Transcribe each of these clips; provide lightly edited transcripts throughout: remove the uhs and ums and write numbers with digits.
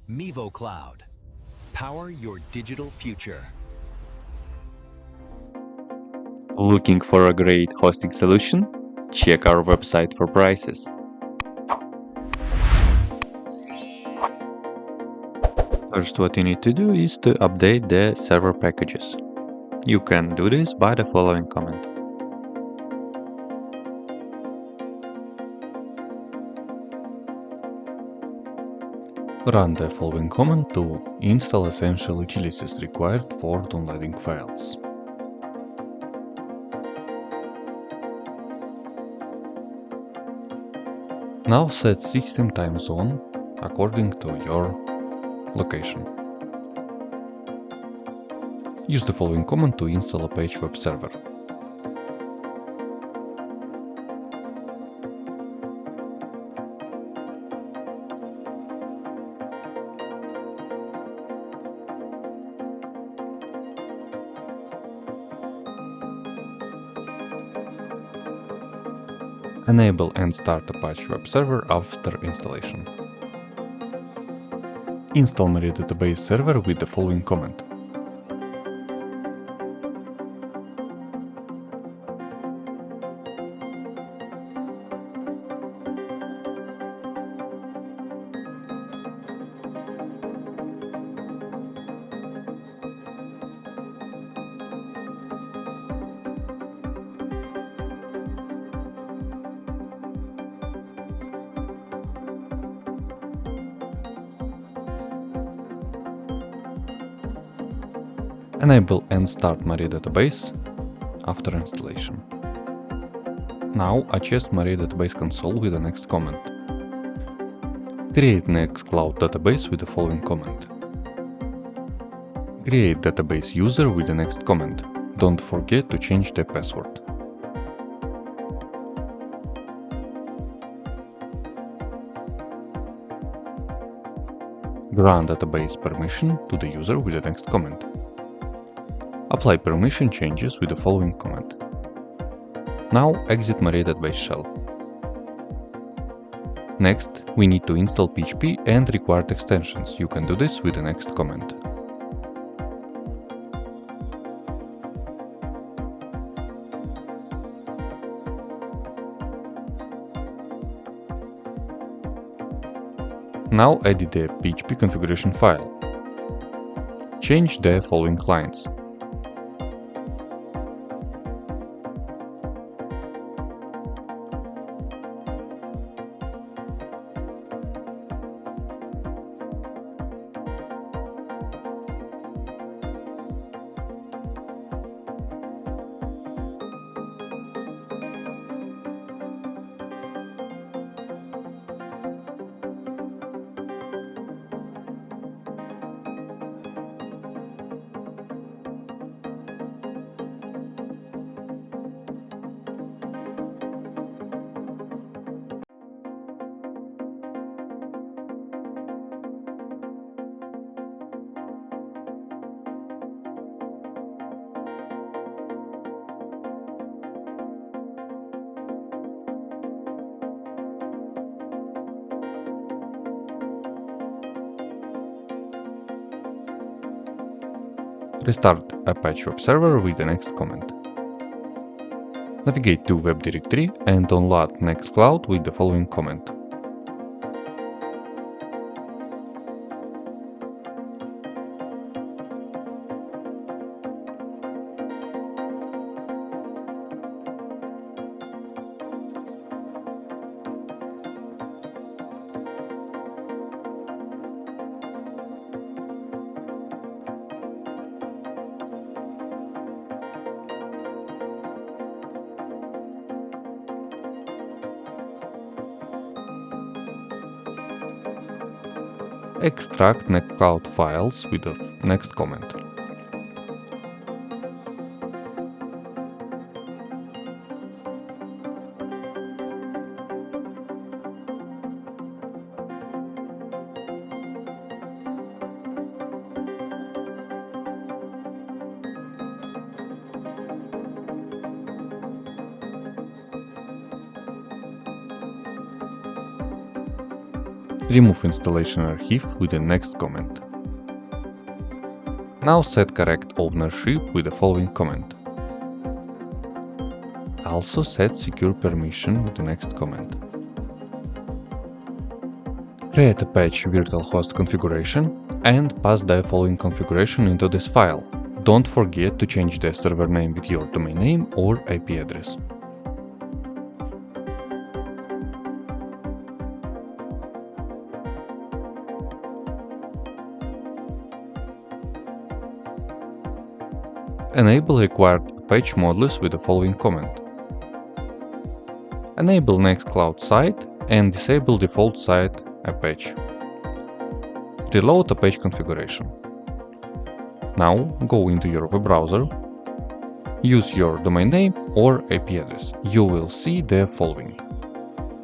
Cloud. Power your digital future. Looking for a great hosting solution? Check our website for prices. First, what you need to do is to update the server packages. You can do this by the following command. Run the following command to install essential utilities required for downloading files. Now set system time zone according to your location. Use the following command to install Apache web server. Enable and start Apache web server after installation. Install mariadb-server with the following command. Enable and start MariaDB after installation. Now adjust MariaDB console with the next command. Create Nextcloud database with the following command. Create database user with the next command. Don't forget to change the password. Grant database permission to the user with the next command. Apply permission changes with the following command. Now exit MariaDB shell. Next, we need to install PHP and required extensions. You can do this with the next command. Now edit the PHP configuration file. Change the following lines. Restart Apache web server with the next command. Navigate to web directory and download Nextcloud with the following command. Extract Nextcloud files with the next command. Remove installation archive with the next comment. Now set correct ownership with the following comment. Also set secure permission with the next comment. Create Apache virtual host configuration and pass the following configuration into this file. Don't forget to change the server name with your domain name or IP address. Enable required Apache modules with the following comment. Enable Nextcloud site and disable default site Apache. Reload Apache configuration. Now go into your web browser, use your domain name or IP address. You will see the following.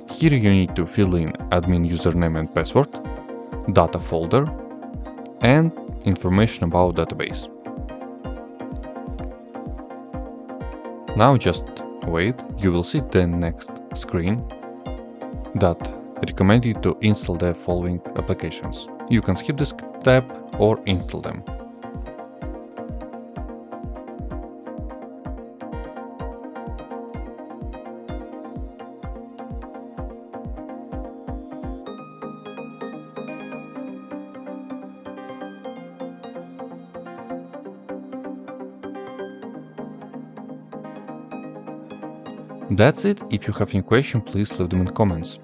Here you need to fill in admin username and password, data folder, and information about database. Now just wait, you will see the next screen that recommends you to install the following applications. You can skip this step or install them. That's it. If you have any question, please leave them in comments.